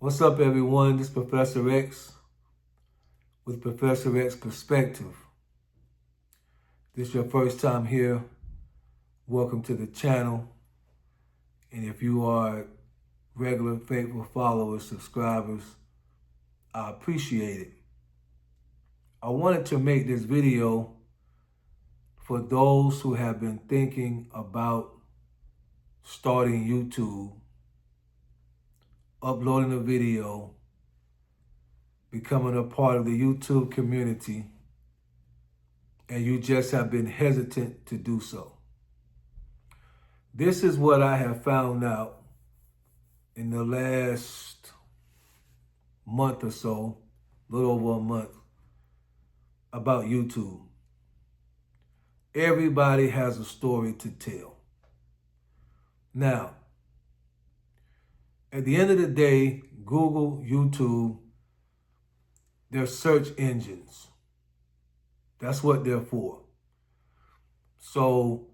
What's up, everyone? This is Professor X with Professor X Perspective. This is your first time here. Welcome to the channel. And if you are regular, faithful followers, subscribers, I appreciate it. I wanted to make this video for those who have been thinking about starting YouTube, uploading a video, becoming a part of the YouTube community, and you just have been hesitant to do so. This is what I have found out in the last month or so, a little over a month, about YouTube. Everybody has a story to tell. Now, at the end of the day, Google, YouTube, they're search engines. That's what they're for. So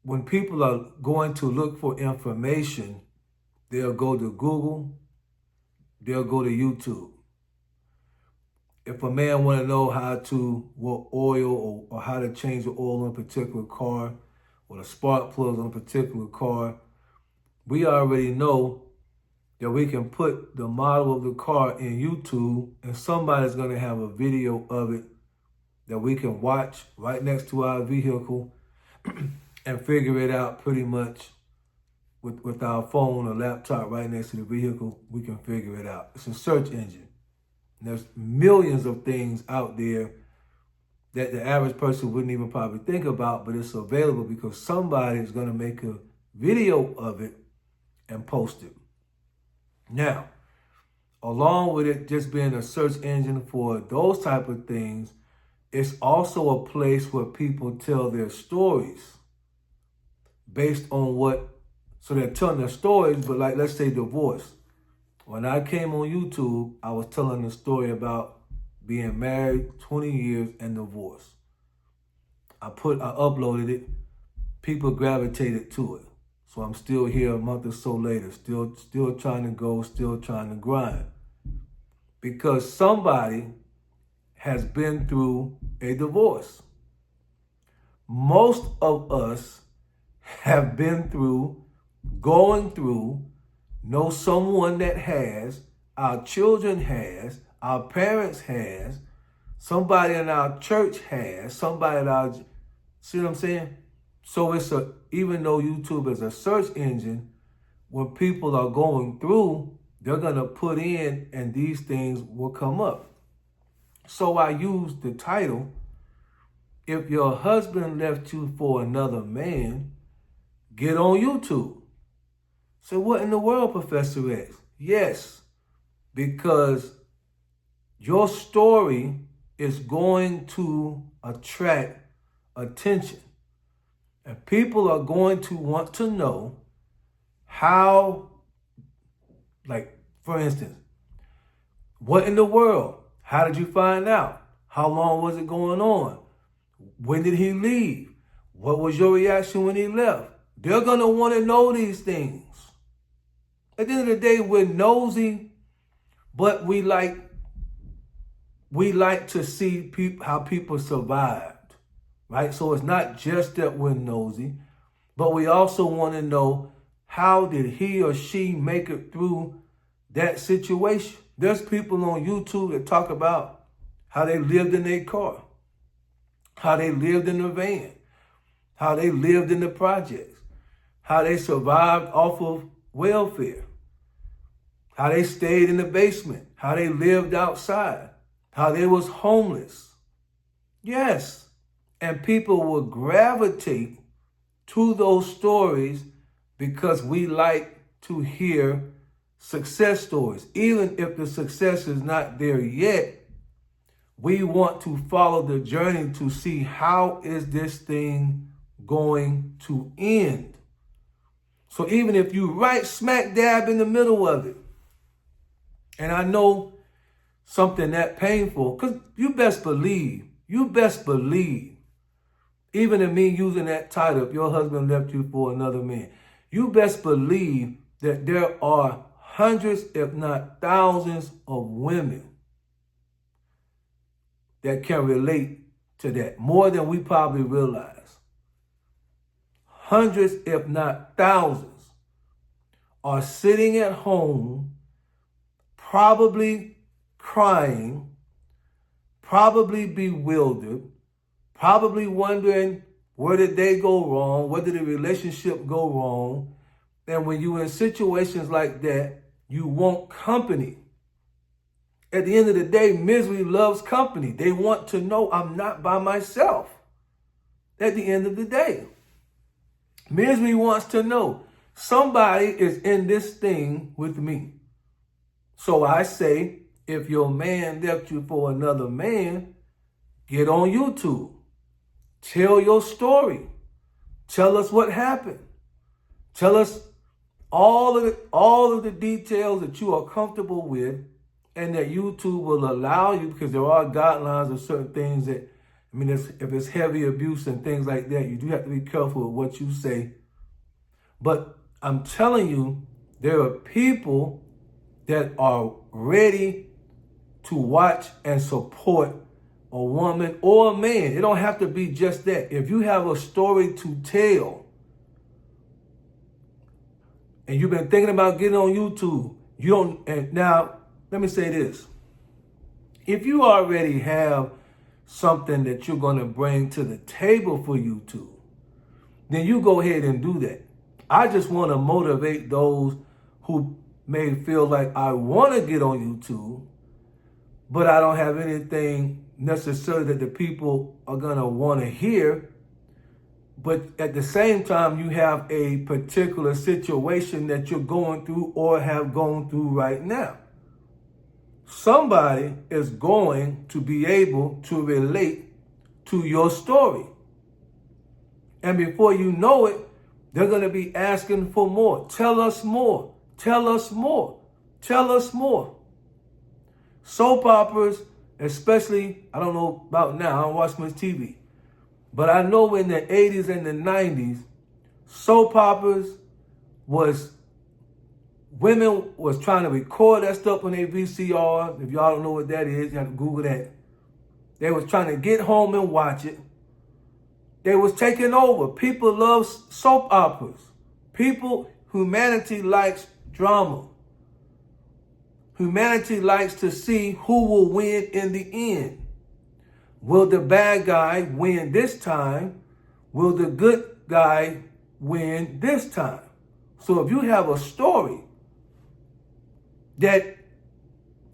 when people are going to look for information, they'll go to Google, they'll go to YouTube. If a man want to know what oil or how to change the oil on a particular car or the spark plugs on a particular car, we already know that we can put the model of the car in YouTube and somebody's going to have a video of it that we can watch right next to our vehicle and figure it out pretty much with our phone or laptop right next to the vehicle. We can figure it out. It's a search engine. There's millions of things out there that the average person wouldn't even probably think about, but it's available because somebody is going to make a video of it and post it. Now, along with it just being a search engine for those type of things, it's also a place where people tell their stories based on so they're telling their stories, but like, let's say divorce. When I came on YouTube, I was telling a story about being married 20 years and divorced. I uploaded it. People gravitated to it. So I'm still here a month or so later, still trying to go, still trying to grind. Because somebody has been through a divorce. Most of us have been going through, know someone that has, our children has, our parents has, somebody in our church has, somebody in our, see what I'm saying? So even though YouTube is a search engine, when people are going through, they're gonna put in and these things will come up. So I used the title, If Your Husband Left You for Another Man, Get on YouTube. So what in the world, Professor X? Yes, because your story is going to attract attention. And people are going to want to know how, like, for instance, what in the world? How did you find out? How long was it going on? When did he leave? What was your reaction when he left? They're going to want to know these things. At the end of the day, we're nosy, but we like to see how people survived, right? So it's not just that we're nosy, but we also want to know, how did he or she make it through that situation? There's people on YouTube that talk about how they lived in their car, how they lived in the van, how they lived in the projects, how they survived off of welfare, how they stayed in the basement, how they lived outside, how they was homeless. Yes, and people will gravitate to those stories because we like to hear success stories. Even if the success is not there yet, we want to follow the journey to see how is this thing going to end. So even if you right smack dab in the middle of it, and I know something that painful, because you best believe, even in me using that title, if your husband left you for another man, you best believe that there are hundreds, if not thousands of women that can relate to that, more than we probably realize. Hundreds, if not thousands, are sitting at home, probably crying, probably bewildered, probably wondering, where did they go wrong? Where did the relationship go wrong? And when you're in situations like that, you want company. At the end of the day, misery loves company. They want to know I'm not by myself. At the end of the day, misery wants to know somebody is in this thing with me. So I say, if your man left you for another man, get on YouTube. Tell your story. Tell us what happened. Tell us all of the details that you are comfortable with, and that YouTube will allow you, because there are guidelines of certain things that, I mean, if it's heavy abuse and things like that, you do have to be careful with what you say. But I'm telling you, there are people that are ready to watch and support a woman or a man. It don't have to be just that. If you have a story to tell, and you've been thinking about getting on YouTube, you don't, and now, let me say this. If you already have something that you're going to bring to the table for YouTube, then you go ahead and do that. I just want to motivate those who may feel like, I want to get on YouTube, but I don't have anything necessarily that the people are going to want to hear. But at the same time, you have a particular situation that you're going through or have gone through right now. Somebody is going to be able to relate to your story. And before you know it, they're going to be asking for more. Tell us more. Tell us more. Tell us more. Soap operas, especially, I don't know about now, I don't watch much TV. But I know in the 80s and the 90s, soap operas was, women was trying to record that stuff on their VCR. If y'all don't know what that is, you have to Google that. They was trying to get home and watch it. They was taking over. People love soap operas. Humanity likes drama. Humanity likes to see who will win in the end. Will the bad guy win this time? Will the good guy win this time? So if you have a story that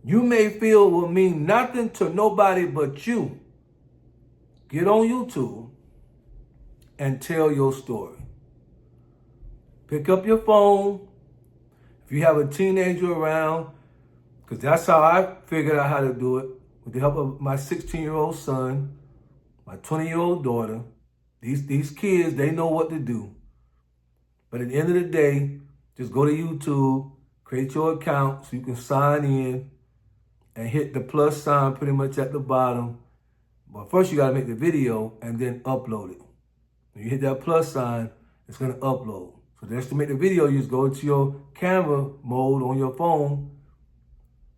you may feel will mean nothing to nobody but you, get on YouTube and tell your story. Pick up your phone. If you have a teenager around, because that's how I figured out how to do it, with the help of my 16-year-old son, my 20-year-old daughter. These kids, they know what to do. But at the end of the day, just go to YouTube, create your account so you can sign in and hit the plus sign pretty much at the bottom. But first you gotta make the video and then upload it. When you hit that plus sign, it's gonna upload. So just to make the video, you just go to your camera mode on your phone,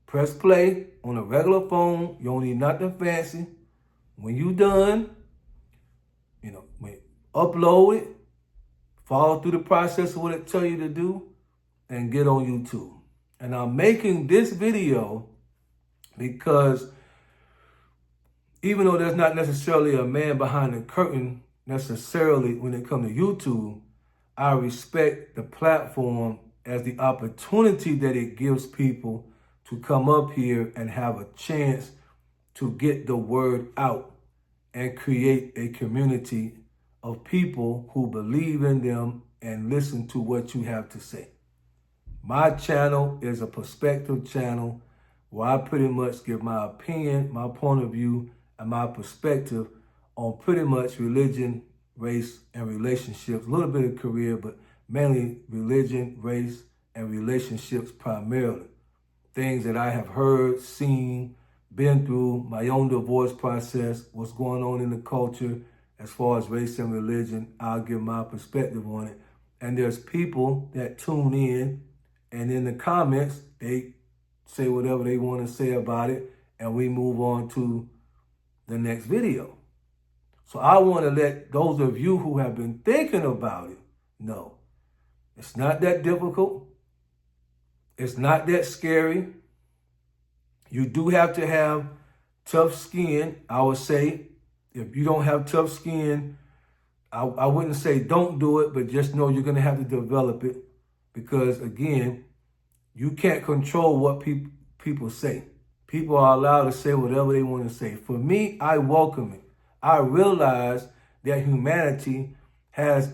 press play on a regular phone. You don't need nothing fancy. When you done, upload it, follow through the process of what it tell you to do, and get on YouTube. And I'm making this video because even though there's not necessarily a man behind the curtain necessarily when it comes to YouTube, I respect the platform as the opportunity that it gives people to come up here and have a chance to get the word out and create a community of people who believe in them and listen to what you have to say. My channel is a perspective channel where I pretty much give my opinion, my point of view, and my perspective on pretty much religion, race, and relationships. A little bit of career, but mainly religion, race, and relationships primarily. Things that I have heard, seen, been through, my own divorce process, what's going on in the culture as far as race and religion. I'll give my perspective on it. And there's people that tune in And in the comments, they say whatever they want to say about it, and we move on to the next video. So I want to let those of you who have been thinking about it know it's not that difficult. It's not that scary. You do have to have tough skin. I would say if you don't have tough skin, I wouldn't say don't do it, but just know you're going to have to develop it because, again, you can't control what people say. People are allowed to say whatever they want to say. For me, I welcome it. I realize that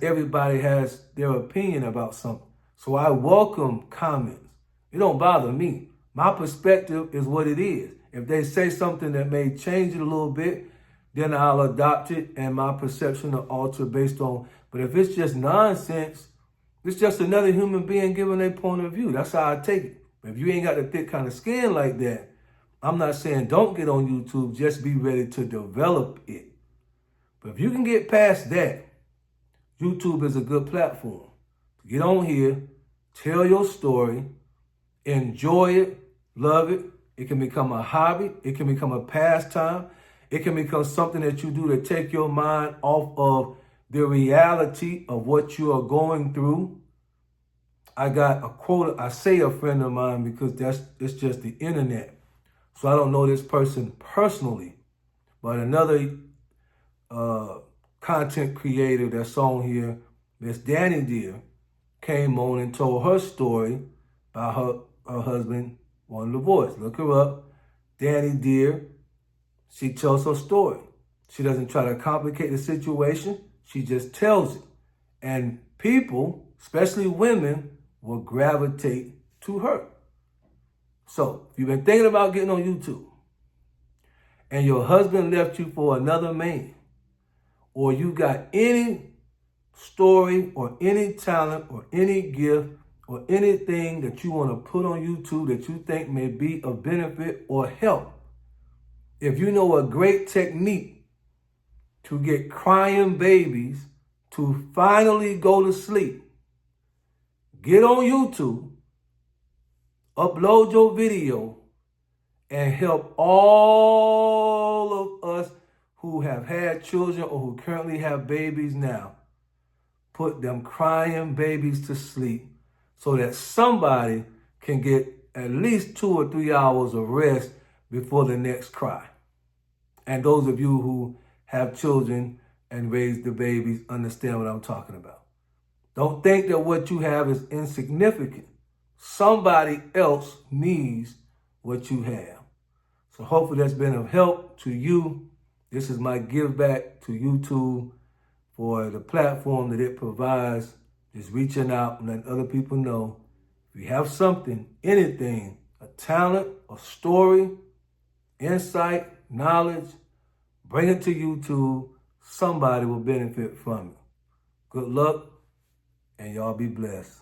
everybody has their opinion about something. So I welcome comments. It don't bother me. My perspective is what it is. If they say something that may change it a little bit, then I'll adopt it and my perception will alter based on. But if it's just nonsense, it's just another human being giving their point of view. That's how I take it. But if you ain't got the thick kind of skin like that, I'm not saying don't get on YouTube. Just be ready to develop it. But if you can get past that, YouTube is a good platform. Get on here, tell your story, enjoy it, love it. It can become a hobby. It can become a pastime. It can become something that you do to take your mind off of the reality of what you are going through. I got a quote. I say a friend of mine because it's just the internet. So I don't know this person personally, but another content creator that's on here, Miss Danny Deer, came on and told her story about her husband wanting a divorce. Look her up. Danny Deer. She tells her story. She doesn't try to complicate the situation. She just tells it. And people, especially women, will gravitate to her. So if you've been thinking about getting on YouTube and your husband left you for another man, or you got any story or any talent or any gift or anything that you want to put on YouTube that you think may be of benefit or help, if you know a great technique to get crying babies to finally go to sleep, get on YouTube, upload your video, and help all of us who have had children or who currently have babies now. Put them crying babies to sleep so that somebody can get at least 2 or 3 hours of rest before the next cry. And those of you who have children and raise the babies understand what I'm talking about. Don't think that what you have is insignificant. Somebody else needs what you have. So hopefully that's been of help to you. This is my give back to YouTube for the platform that it provides. Just reaching out and letting other people know if you have something, anything, a talent, a story, insight, knowledge, bring it to YouTube. Somebody will benefit from it. Good luck, and y'all be blessed.